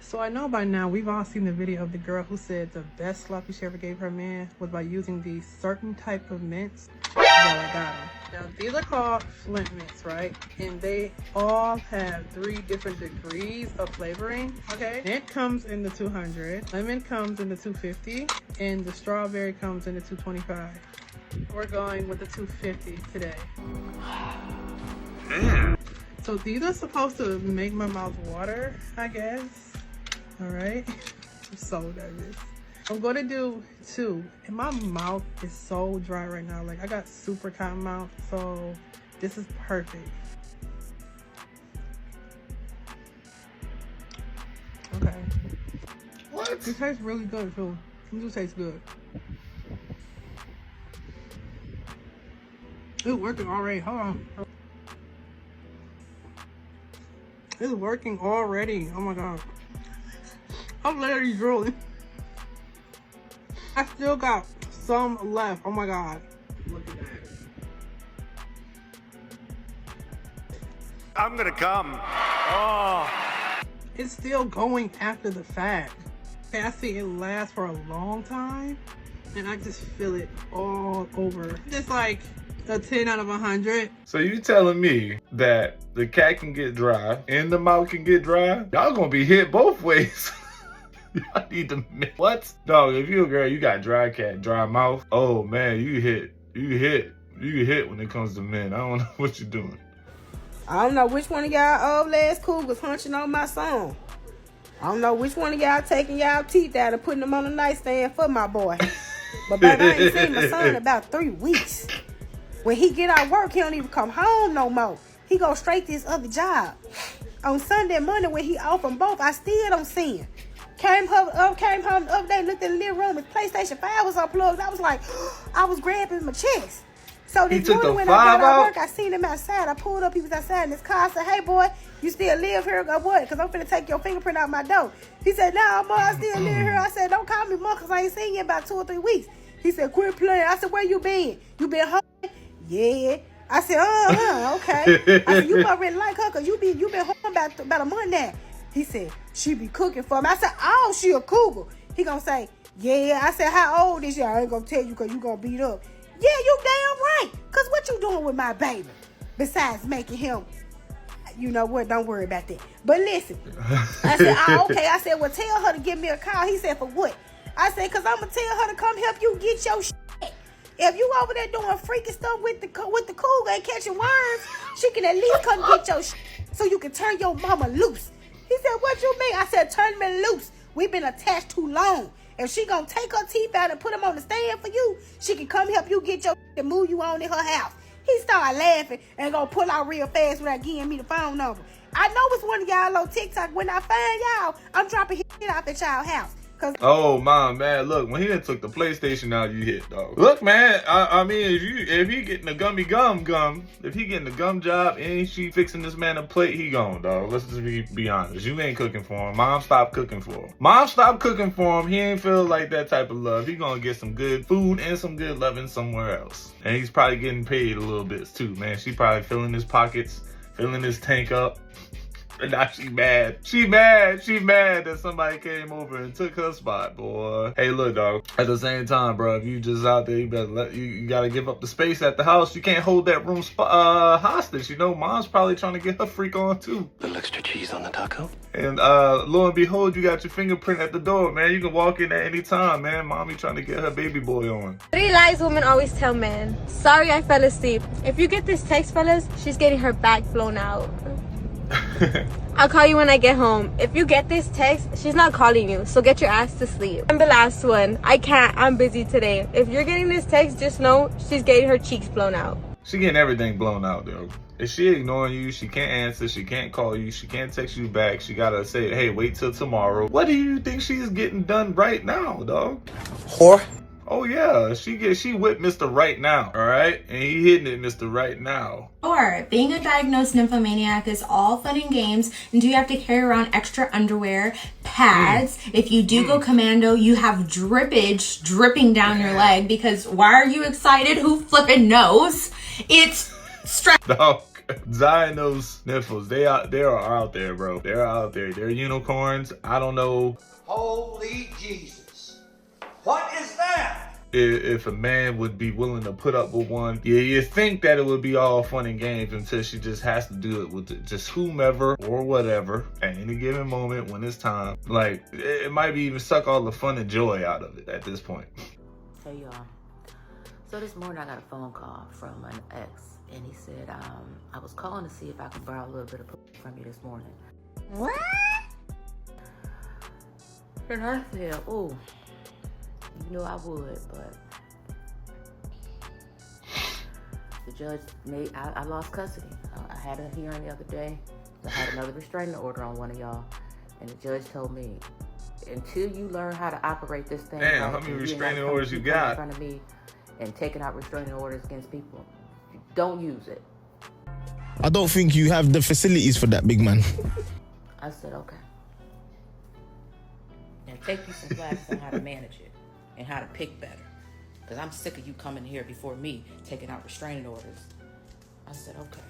So I know by now we've all seen the video of the girl who said the best sloppy she ever gave her man was by using these certain type of mints. Well, I got them. Now these are called Flint mints, right? And they all have 3 different degrees of flavoring. Okay, mint comes in the 200, lemon comes in the 250, and the strawberry comes in the 225. We're going with the 250 today. So these are supposed to make my mouth water, I guess. All right, I'm so nervous. I'm gonna do 2, and my mouth is so dry right now. Like I got super cotton mouth, so this is perfect. Okay. What? It tastes really good too. It do taste good. It's working already. Hold on. It's working already. Oh my god. I'm literally drooling. I still got some left. Oh my god. Look at that. I'm gonna come. Oh. It's still going after the fact. Okay, I see it lasts for a long time. And I just feel it all over. Just like a 10 out of 100. So you telling me that the cat can get dry and the mouth can get dry? Y'all gonna be hit both ways. Y'all need to what? Dog, if you a girl, you got dry cat, dry mouth. Oh man, you hit when it comes to men. I don't know what you're doing. I don't know which one of y'all old ass cougars hunching on my son. I don't know which one of y'all taking y'all teeth out and putting them on the nightstand for my boy. But baby, I ain't seen my son in about 3 weeks. When he get out of work, he don't even come home no more. He go straight to his other job. On Sunday, Monday, when he off them both, I still don't see him. Came home the other day, looked in the living room, his PlayStation 5 was unplugged. I was like, I was grabbing my chest. So this morning when I got out of work, I seen him outside. I pulled up, he was outside in his car. I said, hey boy, you still live here? I go, what? Because I'm finna take your fingerprint out my door. He said, nah, ma, I still live here. I said, don't call me ma, because I ain't seen you in about 2 or 3 weeks. He said, quit playing. I said, where you been? You been home? Yeah. I said, okay. I said, you must really like her, because you been home about a month now. He said, she be cooking for me. I said, oh, she a cougar. He gonna say, yeah. I said, how old is you? I ain't gonna tell you because you gonna beat up. Yeah, you damn right. Because what you doing with my baby? Besides making him, you know what, don't worry about that. But listen, I said, oh, okay. I said, well, tell her to give me a call. He said, for what? I said, because I'm going to tell her to come help you get your shit. If you over there doing freaky stuff with the cougar and catching worms, she can at least come get your shit so you can turn your mama loose. He said, what you mean? I said, turn me loose. We've been attached too long. If she gonna take her teeth out and put them on the stand for you, she can come help you get your and move you on in her house. He started laughing and gonna pull out real fast without giving me the phone number. I know it's one of y'all on TikTok. When I find y'all, I'm dropping his shit off at y'all house. Oh my man, look, when he done took the PlayStation out, you hit, dog. Look, man, I mean, if he getting the gum, if he getting the gum job and she fixing this man a plate, he gone, dog. Let's just be honest. You ain't cooking for him. Mom stopped cooking for him. Mom stopped cooking for him. He ain't feel like that type of love. He gonna get some good food and some good loving somewhere else. And he's probably getting paid a little bit too, man. She probably filling his pockets, filling his tank up. And now she mad. She mad that somebody came over and took her spot, boy. Hey, look, dog. At the same time, bro, if you just out there, you better you gotta give up the space at the house. You can't hold that room hostage. You know, mom's probably trying to get her freak on too. Little extra cheese on the taco. And lo and behold, you got your fingerprint at the door, man. You can walk in at any time, man. Mommy trying to get her baby boy on. 3 lies women always tell men. Sorry, I fell asleep. If you get this text, fellas, she's getting her back blown out. I'll call you when I get home. If you get this text, she's not calling you, so get your ass to sleep. And the last one, I can't, I'm busy today. If you're getting this text, just know she's getting her cheeks blown out. She getting everything blown out, though. If she ignoring you, she can't answer, she can't call you, she can't text you back, she gotta say, hey, wait till tomorrow. What do you think she's getting done right now, dog? Whore. Oh yeah, she whipped Mr. Right Now, all right? And he hitting it Mr. Right Now. Sure, being a diagnosed nymphomaniac is all fun and games, and do you have to carry around extra underwear, pads? If you do go commando, you have drippage dripping down your leg, because why are you excited? Who flippin' knows? It's stress. Dog, Zionose sniffles, they are out there, bro. They're out there. They're unicorns. I don't know. Holy Jesus. What is that? If a man would be willing to put up with one, you think that it would be all fun and games until she just has to do it with just whomever or whatever at any given moment when it's time. Like, it might even suck all the fun and joy out of it at this point. Hey y'all. So this morning I got a phone call from an ex, and he said, I was calling to see if I could borrow a little bit of pussy from you this morning. What? And I said, oh, you know I would, but the judge I lost custody. I had a hearing the other day. I had another restraining order on one of y'all, and the judge told me, until you learn how to operate this thing. Damn, how many restraining orders you got? In front of me and taking out restraining orders against people. Don't use it. I don't think you have the facilities for that, big man. I said, okay. Now take you some classes on how to manage it and how to pick better. Because I'm sick of you coming here before me taking out restraining orders. I said, okay.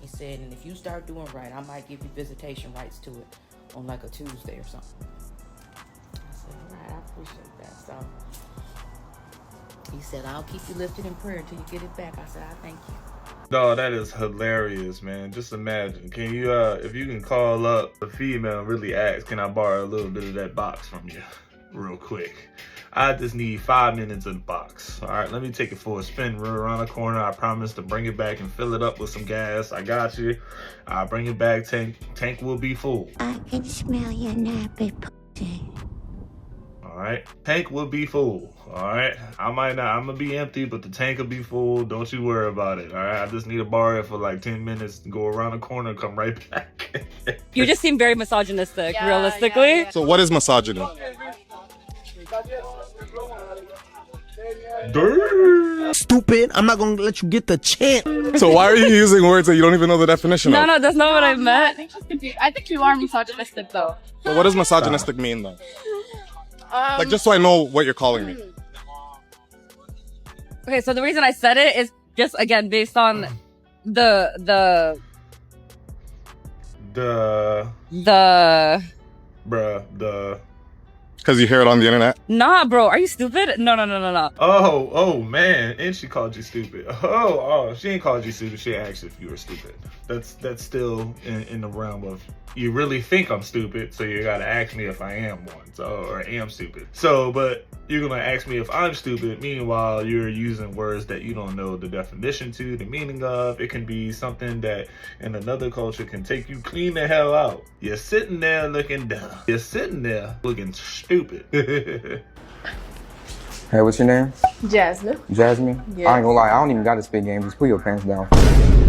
He said, and if you start doing right, I might give you visitation rights to it on like a Tuesday or something. I said, all right, I appreciate that. So he said, I'll keep you lifted in prayer until you get it back. I said, I thank you. No, that is hilarious, man. Just imagine. Can you, if you can call up a female and really ask, can I borrow a little bit of that box from you real quick? I just need 5 minutes in the box. All right, let me take it for a spin real around the corner. I promise to bring it back and fill it up with some gas. I got you. I'll bring it back. Tank will be full. I can smell your nappy pussy. All right, tank will be full. All right, I'm gonna be empty, but the tank will be full. Don't you worry about it. All right, I just need to borrow it for like 10 minutes to go around the corner and come right back. You just seem very misogynistic, realistically. So what is misogyny? Stupid, I'm not gonna let you get the chance. So why are you using words that you don't even know the definition of? No, that's not what I meant. I think you are misogynistic, though. So what does misogynistic mean, though? Like, just so I know what you're calling me. Okay, so the reason I said it is just, again, based on the Because you hear it on the internet? Nah, bro, are you stupid? No. Oh man, and she called you stupid. Oh, she ain't called you stupid. She asked if you were stupid. That's still in the realm of, you really think I'm stupid, so you gotta ask me if I am one, or am stupid. So, but you're gonna ask me if I'm stupid. Meanwhile, you're using words that you don't know the definition to, the meaning of. It can be something that in another culture can take you clean the hell out. You're sitting there looking dumb. You're sitting there looking stupid. Hey, what's your name? Jasmine. Jasmine? Yeah. I ain't gonna lie, I don't even gotta spit game. Just put your pants down.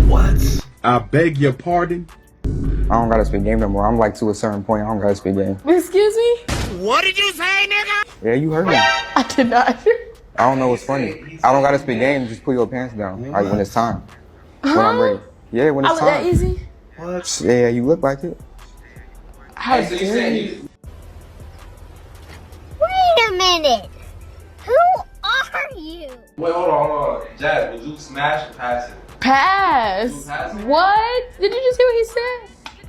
What? I beg your pardon? I don't gotta spit game no more. I'm like, to a certain point, I don't gotta spit game. Excuse me? What did you say, nigga? Yeah, you heard me. I did not. I don't know what's funny. I don't gotta spit game. Just put your pants down. Like, when it's time. When I'm ready. Yeah, when it's Was time. that easy? What? Yeah, you look like it. How dare you? Wait a minute. Who are you? Wait, hold on. Jazz, would you smash or pass it? Pass. What? Did you just hear what he said?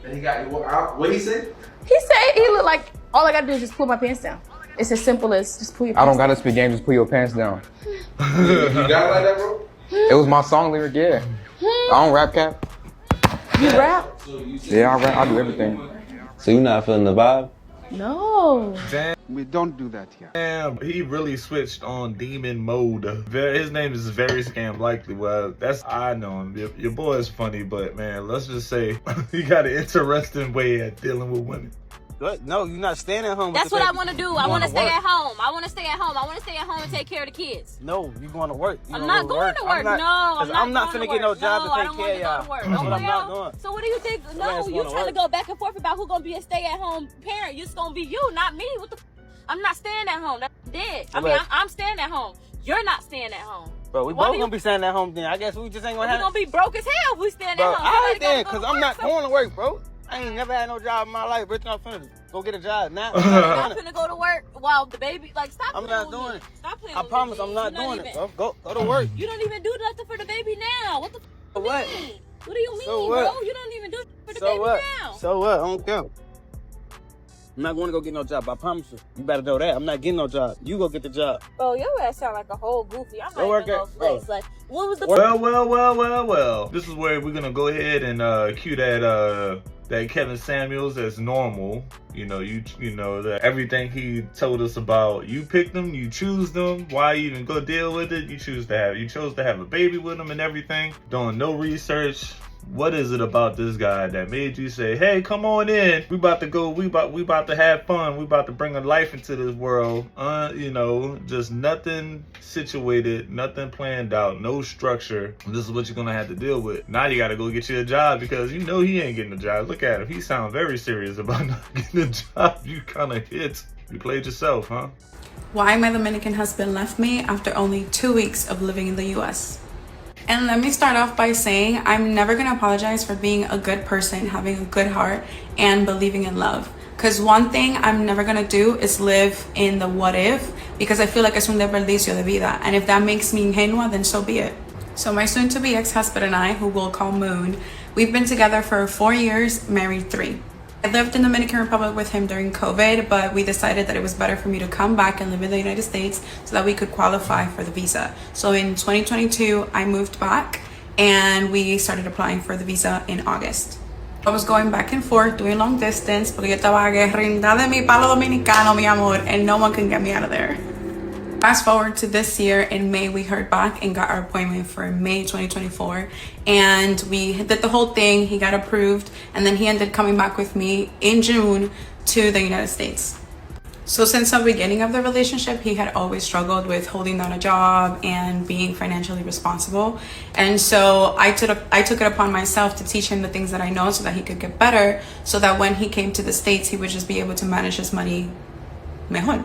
And he got you. What he said? He said he looked like all I gotta do is just pull my pants down. It's as simple as just pull your pants I don't gotta spit game. Just put your pants down. You got it like that, bro? It was my song lyric, yeah. I don't rap, Cap. You rap? Yeah, I rap. I do everything. So you not feeling the vibe? No. Damn. We don't do that here. Damn, he really switched on demon mode. His name is very scam likely. Well, I know him. Your boy is funny, but man, let's just say he got an interesting way at dealing with women. What? No, you're not staying at home. That's what I want to do. I want to stay at home. I want to stay at home and take care of the kids. No, you going to work. I'm not going to work. I'm not finna get no job to take care of y'all. That's what I'm not doing. So what do you think? No, you trying to go back and forth about who's gonna be a stay-at-home parent. It's gonna be you, not me. What the? I'm not staying at home. That's dead. I mean, I'm staying at home. You're not staying at home. Bro, we both gonna be staying at home then. I guess we just ain't gonna have. We're gonna be broke as hell if we staying Bro, at home. all right then, cause I'm not going to work, bro. I ain't never had no job in my life. Rich, I'm finna go get a job now. I'm finna go to work while the baby, stop. I'm not doing it. Stop playing. I promise I'm not doing it, bro. Go to work. You don't even do nothing for the baby now. What the? What? What do you mean, So what? bro? You don't even do for the So baby what? now. So what? I don't care. I'm not going to go get no job. I promise you. You better know that. I'm not getting no job. You go get the job. Bro, your ass sound like a whole goofy. I'm Go not work even gonna at- flex. bro. Like, what was the Well. This is where we're gonna go ahead and cue that Kevin Samuels as normal. You know that everything he told us about. You picked them, you choose them. Why even go deal with it? You chose to have a baby with him and everything. Doing no research. What is it about this guy that made you say, hey, come on in. We about to have fun. We about to bring a life into this world. Just nothing situated, nothing planned out, no structure. This is what you're gonna have to deal with. Now you gotta go get you a job because you know he ain't getting a job. Look at him. He sounds very serious about not getting a job. You kind of hit. You played yourself, huh? Why my Dominican husband left me after only 2 weeks of living in the US. And let me start off by saying I'm never going to apologize for being a good person, having a good heart, and believing in love. Because one thing I'm never going to do is live in the what if, because I feel like es un desperdicio de vida. And if that makes me ingenua, then so be it. So my soon-to-be ex-husband and I, who we'll call Moon, we've been together for 4 years, married 3. I lived in the Dominican Republic with him during COVID, but we decided that it was better for me to come back and live in the United States so that we could qualify for the visa. So in 2022, I moved back and we started applying for the visa in August. I was going back and forth doing long distance porque yo estaba agarrada de mi palo dominicano, mi amor, and no one can get me out of there. Fast forward to this year, in May we heard back and got our appointment for May 2024, and we did the whole thing. He got approved, and then he ended coming back with me in June to the United States. So since the beginning of the relationship, he had always struggled with holding down a job and being financially responsible, and so I took it upon myself to teach him the things that I know so that he could get better, so that when he came to the States, he would just be able to manage his money mejor.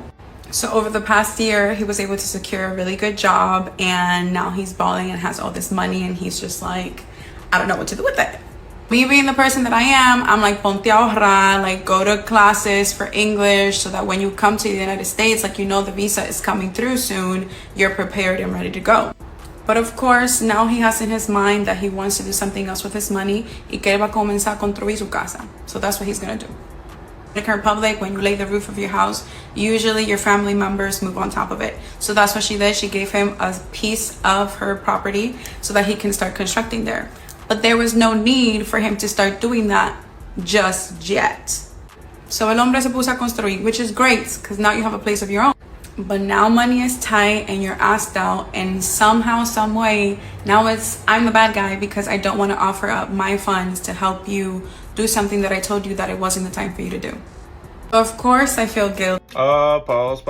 So over the past year, he was able to secure a really good job, and now he's balling and has all this money, and he's just like, I don't know what to do with it. Me being the person that I am, I'm like, ponte a ahorrar, like go to classes for English so that when you come to the United States, like you know the visa is coming through soon, you're prepared and ready to go. But of course, now he has in his mind that he wants to do something else with his money y que él va a comenzar a construir su casa. So that's what he's gonna do. Dominican Republic, when you lay the roof of your house, usually your family members move on top of it. So that's what she did. She gave him a piece of her property so that he can start constructing there. But there was no need for him to start doing that just yet. So el hombre se puso a construir, which is great because now you have a place of your own. But now money is tight and you're asked out, and somehow, some way, now I'm the bad guy because I don't want to offer up my funds to help you do something that I told you that it wasn't the time for you to do. Of course, I feel guilty. Pause.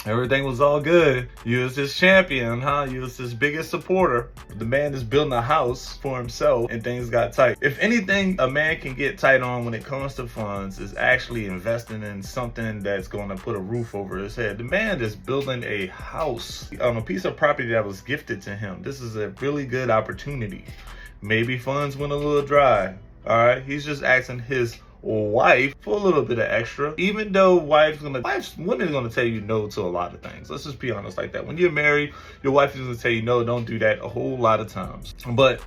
Everything was all good. You was his champion, huh? You was his biggest supporter. The man is building a house for himself and things got tight. If anything a man can get tight on when it comes to funds is actually investing in something that's going to put a roof over his head. The man is building a house on a piece of property that was gifted to him. This is a really good opportunity. Maybe funds went a little dry. All right, he's just asking his wife for a little bit of extra, even though women are gonna tell you no to a lot of things. Let's just be honest like that. When you're married, your wife is gonna tell you no, don't do that a whole lot of times. But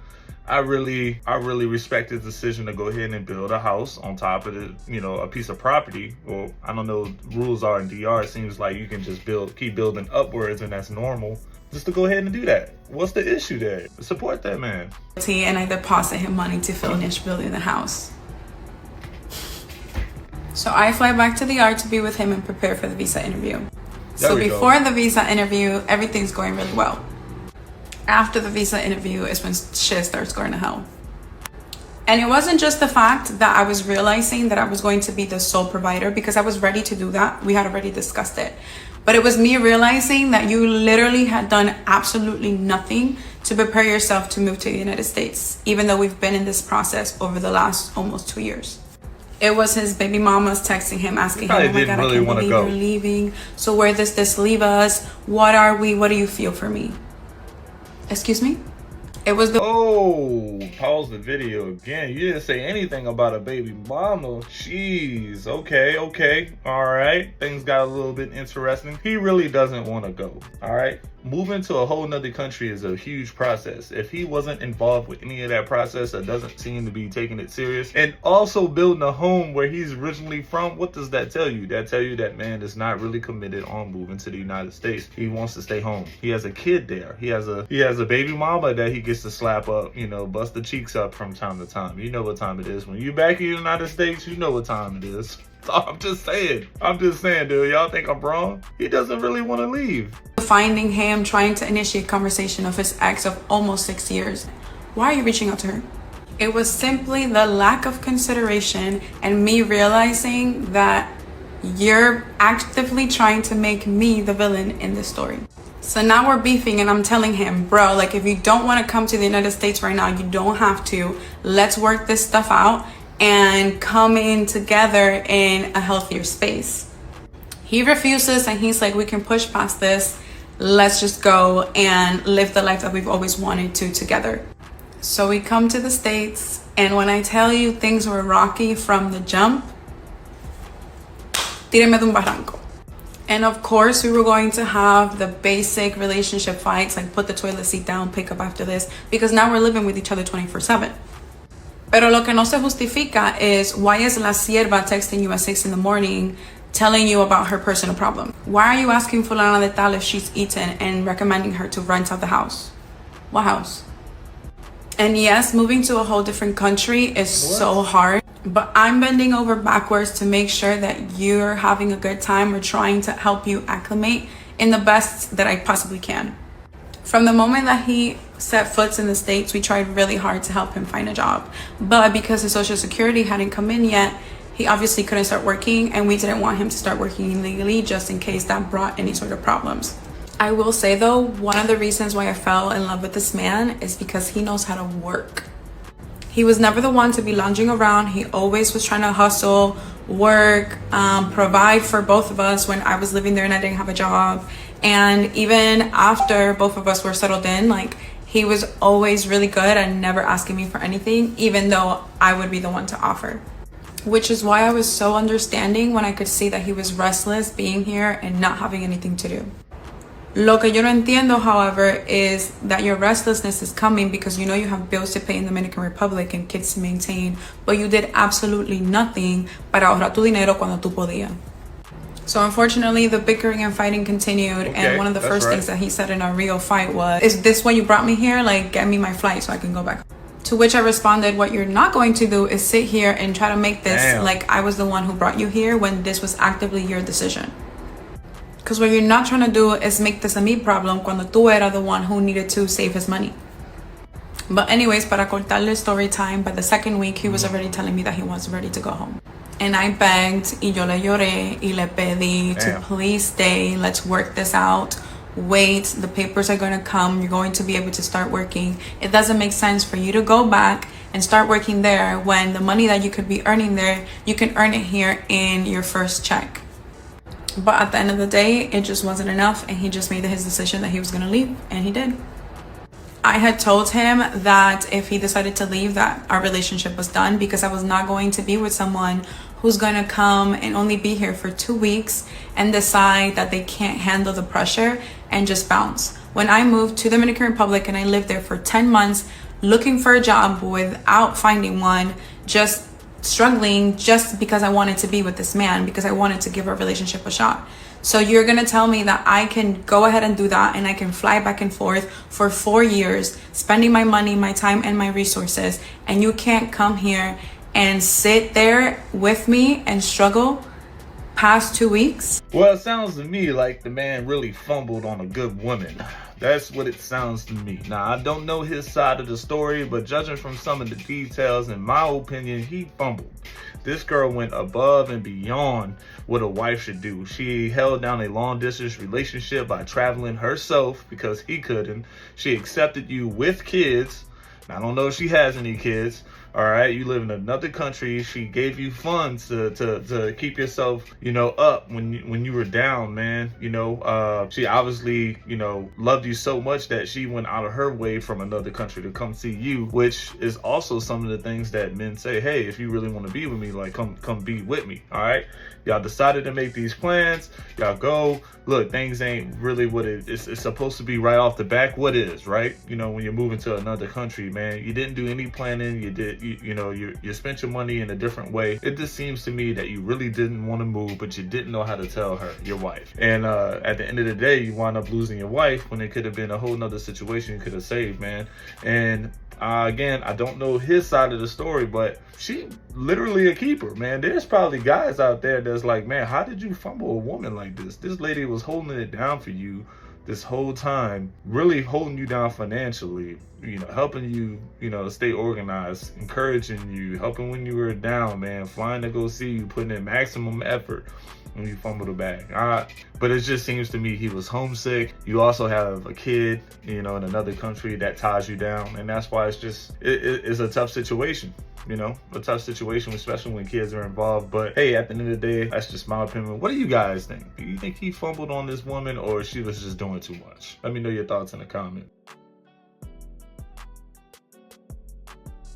I really respect his decision to go ahead and build a house on top of a piece of property. Well, I don't know, rules are in DR. It seems like you can just keep building upwards, and that's normal. Just to go ahead and do that. What's the issue there? Support that man. And I deposit him money to finish building the house. So I fly back to the yard to be with him and prepare for the visa interview. So before the visa interview, everything's going really well. After the visa interview is when shit starts going to hell. And it wasn't just the fact that I was realizing that I was going to be the sole provider, because I was ready to do that. We had already discussed it. But it was me realizing that you literally had done absolutely nothing to prepare yourself to move to the United States, even though we've been in this process over the last almost 2 years. It was his baby mamas texting him, asking him, oh my God, I can't believe you're leaving. So where does this leave us? What are we? What do you feel for me? Excuse me? It was the— Oh, pause the video again. You didn't say anything about a baby mama. Jeez. Okay. All right. Things got a little bit interesting. He really doesn't want to go. All right. Moving to a whole nother country is a huge process. If he wasn't involved with any of that process or doesn't seem to be taking it serious, and also building a home where he's originally from, what does that tell you? That tell you that man is not really committed on moving to the United States. He wants to stay home. He has a kid there. He has a baby mama that he gets to slap up, you know, bust the cheeks up from time to time. You know what time it is. When you back in the United States, you know what time it is. I'm just saying, dude. Y'all think I'm wrong? He doesn't really want to leave. Finding him trying to initiate conversation of his ex of almost 6 years. Why are you reaching out to her? It was simply the lack of consideration and me realizing that you're actively trying to make me the villain in this story. So now we're beefing and I'm telling him, bro, like if you don't want to come to the United States right now, you don't have to. Let's work this stuff out and come in together in a healthier space. He refuses and he's like, we can push past this. Let's just go and live the life that we've always wanted to together. So we come to the States, and when I tell you things were rocky from the jump, tíreme de un barranco. And of course, we were going to have the basic relationship fights, like put the toilet seat down, pick up after this, because now we're living with each other 24/7. Pero lo que no se justifica is, why is la sierva texting you at 6 in the morning telling you about her personal problem? Why are you asking fulana de tal if she's eaten and recommending her to rent out the house? What house? And yes, moving to a whole different country is so hard, but I'm bending over backwards to make sure that you're having a good time or trying to help you acclimate in the best that I possibly can. From the moment that he set foot in the States, we tried really hard to help him find a job. But because his Social Security hadn't come in yet, he obviously couldn't start working, and we didn't want him to start working illegally just in case that brought any sort of problems. I will say though, one of the reasons why I fell in love with this man is because he knows how to work. He was never the one to be lounging around. He always was trying to hustle, work, provide for both of us when I was living there and I didn't have a job. And even after both of us were settled in, like, he was always really good and never asking me for anything, even though I would be the one to offer. Which is why I was so understanding when I could see that he was restless being here and not having anything to do. Lo que yo no entiendo, however, is that your restlessness is coming because you know you have bills to pay in the Dominican Republic and kids to maintain, but you did absolutely nothing para ahorrar tu dinero cuando tú podías. So unfortunately, the bickering and fighting continued, and one of the first things that he said in our real fight was, is this why you brought me here? Like, get me my flight so I can go back. To which I responded, what you're not going to do is sit here and try to make this like I was the one who brought you here when this was actively your decision. Because what you're not trying to do is make this a me problem cuando tú era the one who needed to save his money. But anyways, para cortarle story time, by the second week, he was already telling me that he was ready to go home. And I begged, y yo le lloré, y le pedí to please stay, let's work this out. Wait, the papers are gonna come, you're going to be able to start working. It doesn't make sense for you to go back and start working there when the money that you could be earning there, you can earn it here in your first check. But at the end of the day, it just wasn't enough, and he just made his decision that he was gonna leave, and he did. I had told him that if he decided to leave, that our relationship was done, because I was not going to be with someone who's gonna come and only be here for 2 weeks and decide that they can't handle the pressure and just bounce. When I moved to the Dominican Republic and I lived there for 10 months looking for a job without finding one, just struggling just because I wanted to be with this man, because I wanted to give our relationship a shot. So you're gonna tell me that I can go ahead and do that and I can fly back and forth for 4 years, spending my money, my time, and my resources, and you can't come here and sit there with me and struggle past 2 weeks? Well, it sounds to me like the man really fumbled on a good woman. That's what it sounds to me. Now, I don't know his side of the story, but judging from some of the details, in my opinion, he fumbled. This girl went above and beyond what a wife should do. She held down a long distance relationship by traveling herself because he couldn't. She accepted you with kids. I don't know if she has any kids. All right, you live in another country. She gave you funds to keep yourself, you know, up when you were down, man. You know, she obviously, you know, loved you so much that she went out of her way from another country to come see you, which is also some of the things that men say, hey, if you really want to be with me, like come be with me. All right, y'all decided to make these plans. Y'all go. Look, things ain't really what it's supposed to be right off the back. What is, right? You know, when you're moving to another country, man, you didn't do any planning. You spent your money in a different way. It just seems to me that you really didn't want to move, but you didn't know how to tell her, your wife. And at the end of the day, you wind up losing your wife when it could have been a whole nother situation you could have saved, man. And again, I don't know his side of the story, but she literally a keeper, man. There's probably guys out there that's like, man, how did you fumble a woman like this? This lady was holding it down for you this whole time, really holding you down financially, you know, helping you, you know, stay organized, encouraging you, helping when you were down, man, flying to go see you, putting in maximum effort when you fumbled the bag. But it just seems to me he was homesick. You also have a kid, you know, in another country that ties you down, and that's why it's just it's a tough situation. You know, a tough situation, especially when kids are involved. But hey, at the end of the day, that's just my opinion. What do you guys think? Do you think he fumbled on this woman, or she was just doing too much? Let me know your thoughts in the comments.